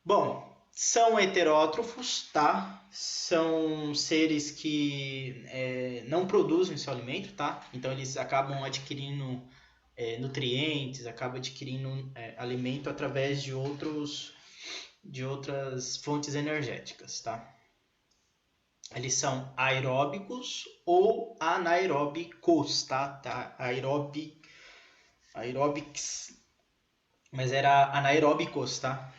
Bom, são heterótrofos, tá? São seres que não produzem seu alimento, tá? Então eles acabam adquirindo nutrientes, acabam adquirindo alimento através de outras fontes energéticas, tá? Eles são aeróbicos ou anaeróbicos, tá? Aeróbics, mas era anaeróbicos, tá?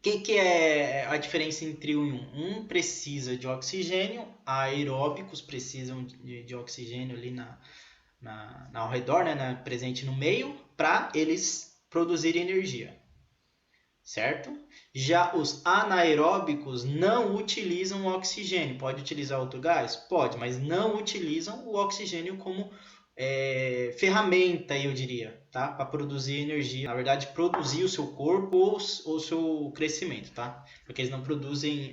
Que é a diferença entre um? Um precisa de oxigênio, aeróbicos precisam de oxigênio ali ao redor, né, presente no meio, para eles produzirem energia, certo? Já os anaeróbicos não utilizam o oxigênio. Pode utilizar outro gás? Pode, mas não utilizam o oxigênio como ferramenta, eu diria, tá? Para produzir energia. Na verdade, produzir o seu corpo ou o seu crescimento, tá? Porque eles não produzem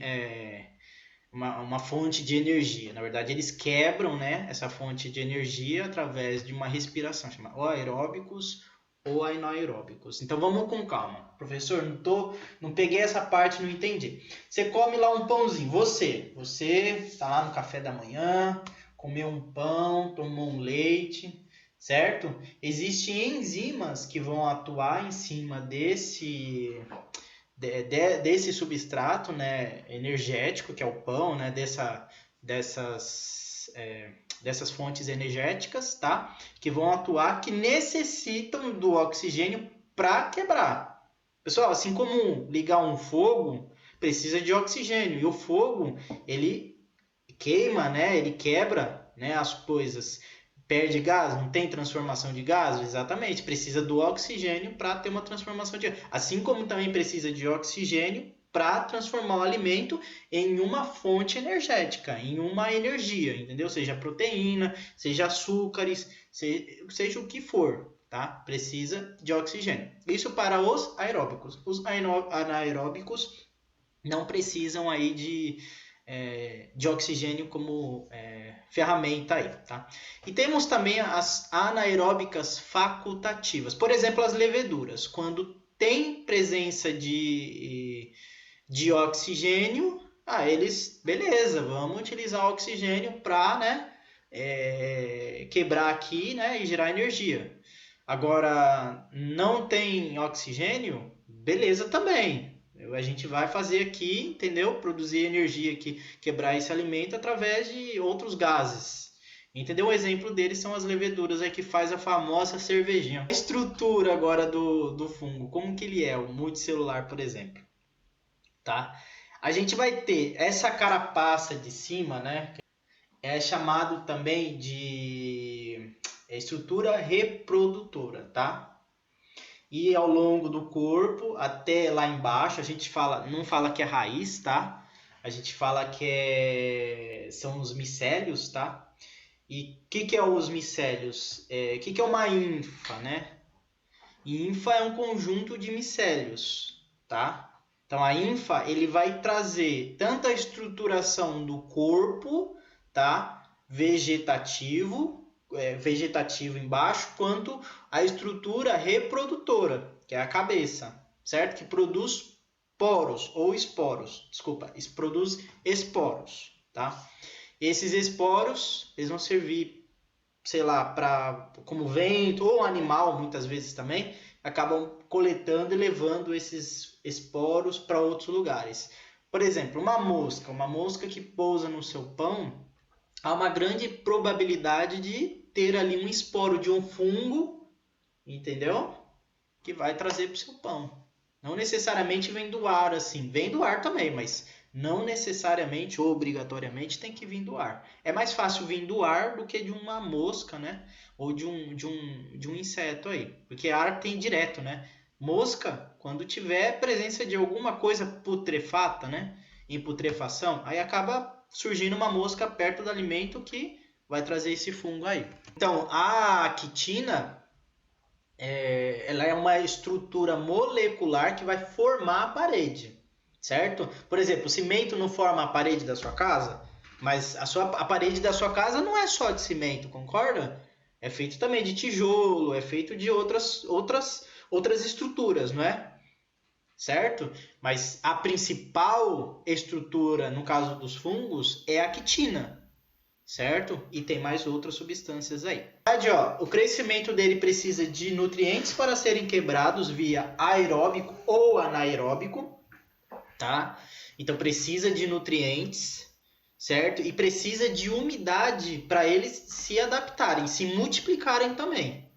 uma fonte de energia. Na verdade, eles quebram, né, essa fonte de energia através de uma respiração, chama ou aeróbicos ou anaeróbicos. Então vamos com calma. Professor, não peguei essa parte, não entendi. Você come lá um pãozinho, você está lá no café da manhã, comeu um pão, tomou um leite, certo? Existem enzimas que vão atuar em cima desse substrato, né, energético, que é o pão, né, dessas fontes energéticas, tá? Que vão atuar, que necessitam do oxigênio para quebrar. Pessoal, assim como ligar um fogo, precisa de oxigênio. E o fogo, ele queima, né? Ele quebra, né, as coisas. Perde gás, não tem transformação de gás? Exatamente, precisa do oxigênio para ter uma transformação de gás. Assim como também precisa de oxigênio para transformar o alimento em uma fonte energética, em uma energia, entendeu? Seja proteína, seja açúcares, seja o que for, tá? Precisa de oxigênio. Isso para os aeróbicos. Os anaeróbicos não precisam aí de oxigênio como ferramenta aí, tá? E temos também as anaeróbicas facultativas. Por exemplo, as leveduras. Quando tem presença de oxigênio, eles, beleza, vamos utilizar o oxigênio para, né, quebrar aqui, né, e gerar energia. Agora, não tem oxigênio, beleza também. A gente vai fazer aqui, entendeu? Produzir energia aqui, quebrar esse alimento através de outros gases. Entendeu? O exemplo deles são as leveduras aí que faz a famosa cervejinha. A estrutura agora do fungo, como que ele é? O multicelular, por exemplo. Tá? A gente vai ter essa carapaça de cima, né? É chamado também de estrutura reprodutora, tá? E ao longo do corpo até lá embaixo, a gente não fala que é raiz, tá? A gente fala que são os micélios, tá? E o que é os micélios? O que é uma ínfa, né? Ínfa é um conjunto de micélios, tá? Então a ínfa ele vai trazer tanto a estruturação do corpo, tá? Vegetativo embaixo, quanto a estrutura reprodutora, que é a cabeça, certo? Que produz poros ou esporos, desculpa, produz esporos, tá? Esses esporos, eles vão servir, sei lá, como vento ou animal, muitas vezes também, acabam coletando e levando esses esporos para outros lugares. Por exemplo, uma mosca que pousa no seu pão, há uma grande probabilidade de ter ali um esporo de um fungo, entendeu? Que vai trazer para o seu pão. Não necessariamente vem do ar, assim. Vem do ar também, mas não necessariamente ou obrigatoriamente tem que vir do ar. É mais fácil vir do ar do que de uma mosca, né? Ou de um inseto aí. Porque ar tem direto, né? Mosca, quando tiver presença de alguma coisa putrefata, né? Em putrefação, aí acaba surgindo uma mosca perto do alimento que vai trazer esse fungo aí. Então, a quitina, ela é uma estrutura molecular que vai formar a parede, certo? Por exemplo, o cimento não forma a parede da sua casa, mas a parede da sua casa não é só de cimento, concorda? É feito também de tijolo, é feito de outras estruturas, não é? certo? Mas a principal estrutura, no caso dos fungos, é a quitina, certo? E tem mais outras substâncias aí. Ó, o crescimento dele precisa de nutrientes para serem quebrados via aeróbico ou anaeróbico, tá? Então precisa de nutrientes, certo? E precisa de umidade para eles se adaptarem, se multiplicarem também,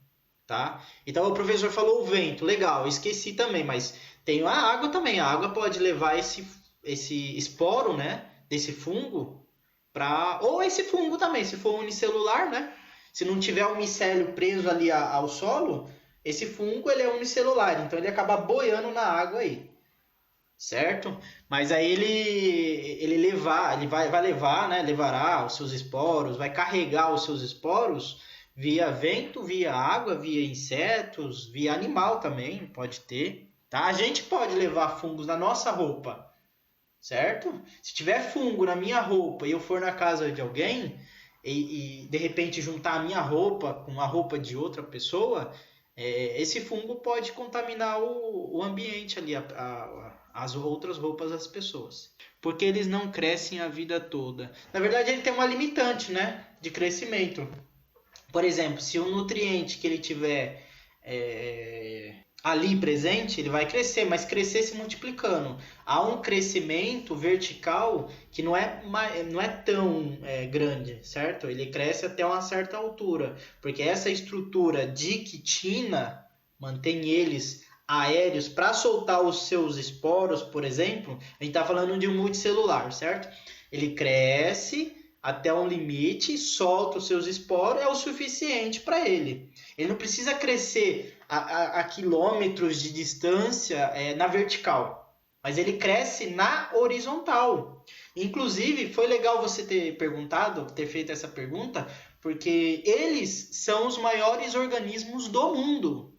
tá? Então o professor falou o vento, legal, esqueci também, mas tem a água também. A água pode levar esse esporo, né, desse fungo para, ou esse fungo também, se for unicelular, né? Se não tiver um micélio preso ali ao solo, esse fungo ele é unicelular, então ele acaba boiando na água aí, certo? Mas aí ele vai levar, né? Levará os seus esporos, vai carregar os seus esporos via vento, via água, via insetos, via animal também, pode ter, tá? A gente pode levar fungos na nossa roupa, certo? Se tiver fungo na minha roupa e eu for na casa de alguém e de repente juntar a minha roupa com a roupa de outra pessoa, esse fungo pode contaminar o ambiente ali, as outras roupas das pessoas. Porque eles não crescem a vida toda. Na verdade, ele tem uma limitante, né, de crescimento. Por exemplo, se o nutriente que ele tiver ali presente, ele vai crescer, mas crescer se multiplicando. Há um crescimento vertical que não é tão grande, certo? Ele cresce até uma certa altura, porque essa estrutura de quitina mantém eles aéreos para soltar os seus esporos, por exemplo. A gente está falando de um multicelular, certo? Ele cresce até um limite, solta os seus esporos, é o suficiente para ele. Ele não precisa crescer a quilômetros de distância na vertical, mas ele cresce na horizontal. Inclusive, foi legal você ter perguntado, ter feito essa pergunta, porque eles são os maiores organismos do mundo,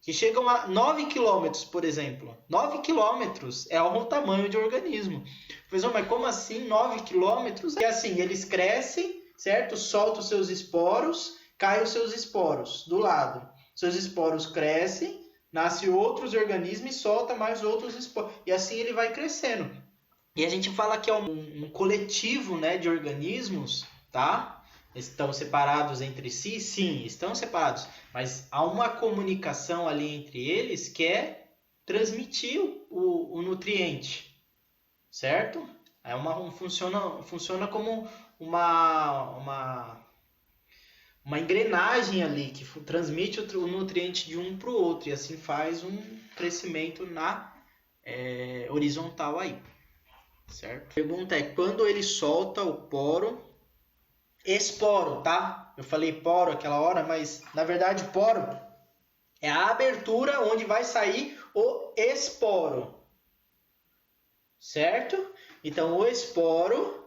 que chegam a 9 quilômetros, por exemplo. 9 quilômetros é o tamanho de organismo. Mas como assim 9 quilômetros? É assim, eles crescem, certo? Soltam os seus esporos, caem os seus esporos do lado. Seus esporos crescem, nascem outros organismos e solta mais outros esporos. E assim ele vai crescendo. E a gente fala que é um coletivo, né, de organismos, tá? Estão separados entre si? Sim, estão separados. Mas há uma comunicação ali entre eles que é transmitir o nutriente, certo? Funciona como uma engrenagem ali que transmite o nutriente de um para o outro e assim faz um crescimento na horizontal aí, certo? A pergunta é, quando ele solta o poro, esporo, tá? Eu falei poro aquela hora, mas na verdade poro é a abertura onde vai sair o esporo, certo? Então o esporo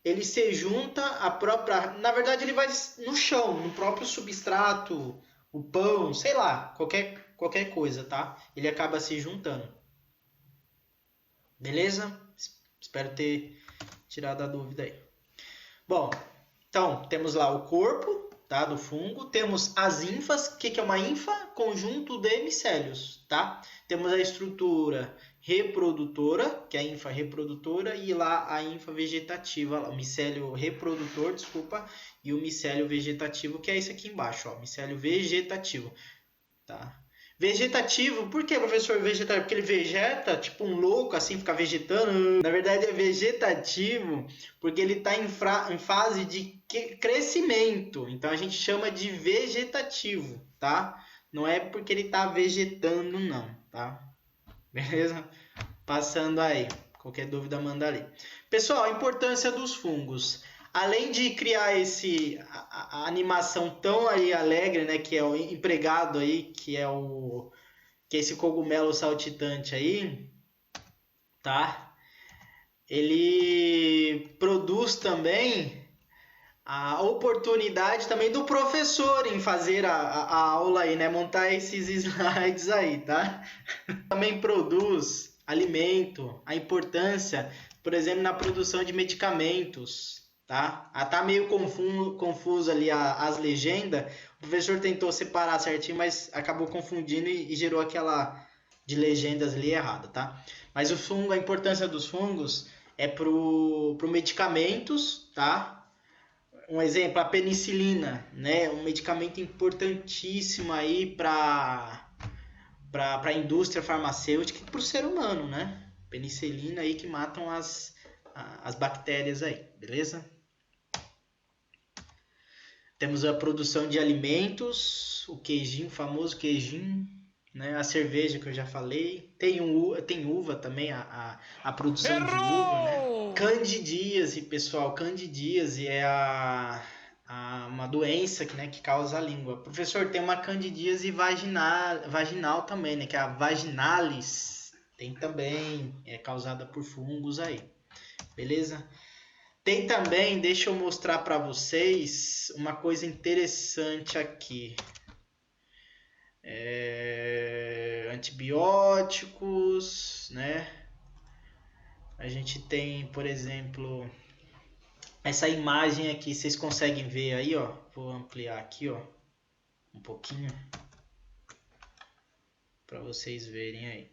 ele se junta à própria, na verdade ele vai no chão, no próprio substrato, o pão, sei lá, qualquer coisa, tá? Ele acaba se juntando. Beleza? Espero ter tirado a dúvida aí. Bom, então temos lá o corpo, tá, do fungo, temos as ínfas. O que é uma ínfa? Conjunto de micélios, tá? Temos a estrutura reprodutora, que é a ínfa reprodutora, e lá a ínfa vegetativa, o micélio reprodutor, desculpa, e o micélio vegetativo, que é esse aqui embaixo, ó, micélio vegetativo, tá? Vegetativo, por que, professor, vegetativo? Porque ele vegeta, tipo um louco, assim, fica vegetando. Na verdade é vegetativo, porque ele está em fase de crescimento. Então a gente chama de vegetativo, tá? Não é porque ele está vegetando, não, tá? Beleza? Passando aí. Qualquer dúvida, manda ali. Pessoal, a importância dos fungos. Além de criar a animação tão aí alegre, né, que é o empregado aí, que é esse cogumelo saltitante aí, tá? Ele produz também a oportunidade também do professor em fazer a aula aí, né, montar esses slides aí, tá? Também produz alimento, a importância, por exemplo, na produção de medicamentos, tá? Tá meio confuso ali as legendas. O professor tentou separar certinho, mas acabou confundindo e gerou aquela de legendas ali errada, tá? Mas o fungo, a importância dos fungos é pro medicamentos, tá? Um exemplo, a penicilina, né? Um medicamento importantíssimo aí para a indústria farmacêutica e para o ser humano, né? Penicilina aí que matam as bactérias aí, beleza? Temos a produção de alimentos, o queijinho, o famoso queijinho, né? A cerveja que eu já falei. Tem uva também, a produção de uva, né? Candidíase, pessoal, candidíase é uma doença que, né, que causa a língua. Professor, tem uma candidíase vaginal também, né? Que é a vaginalis. Tem também, é causada por fungos aí, beleza? Tem também, deixa eu mostrar para vocês uma coisa interessante aqui. Antibióticos, né? A gente tem, por exemplo, essa imagem aqui, vocês conseguem ver aí, ó? Vou ampliar aqui, ó, um pouquinho para vocês verem aí.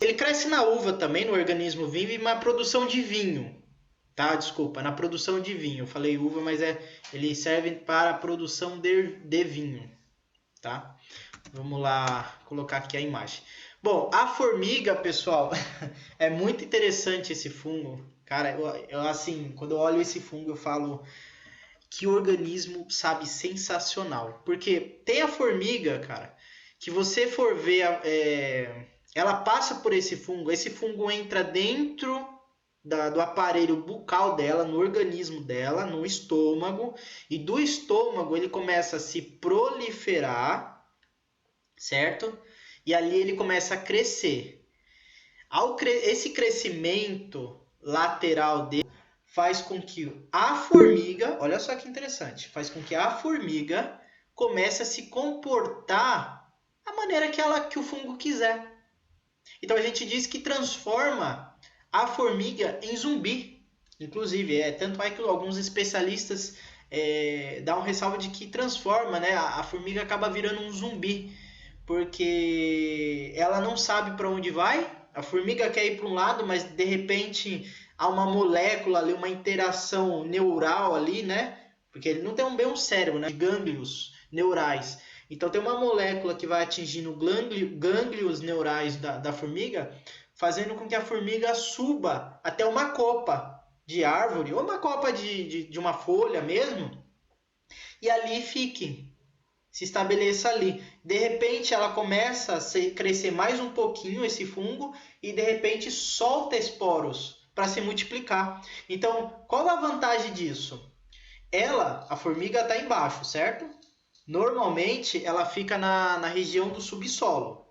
Ele cresce na uva também, no organismo vivo, e na produção de vinho. Tá, desculpa, na produção de vinho. Eu falei uva, mas ele serve para a produção de vinho, tá? Vamos lá colocar aqui a imagem. Bom, a formiga, pessoal, é muito interessante esse fungo. Cara, eu assim, quando eu olho esse fungo, eu falo que organismo, sabe, sensacional. Porque tem a formiga, cara, que você for ver, ela passa por esse fungo entra dentro do aparelho bucal dela, no organismo dela, no estômago, e do estômago ele começa a se proliferar, certo? E ali ele começa a crescer. Esse crescimento lateral dele faz com que a formiga, olha só que interessante, faz com que a formiga comece a se comportar da maneira que o fungo quiser. Então a gente diz que transforma a formiga em zumbi. Inclusive, tanto é que alguns especialistas dão um ressalvo de que transforma, né? A formiga acaba virando um zumbi, porque ela não sabe para onde vai. A formiga quer ir para um lado, mas de repente há uma molécula ali, uma interação neural ali, né? Porque ele não tem bem um cérebro, né? Gânglios neurais. Então tem uma molécula que vai atingindo gânglios neurais da formiga, fazendo com que a formiga suba até uma copa de árvore, ou uma copa de uma folha mesmo, e ali fique, se estabeleça ali. De repente ela começa a crescer mais um pouquinho, esse fungo, e de repente solta esporos para se multiplicar. Então, qual a vantagem disso? A formiga está embaixo, certo? Normalmente ela fica na região do subsolo.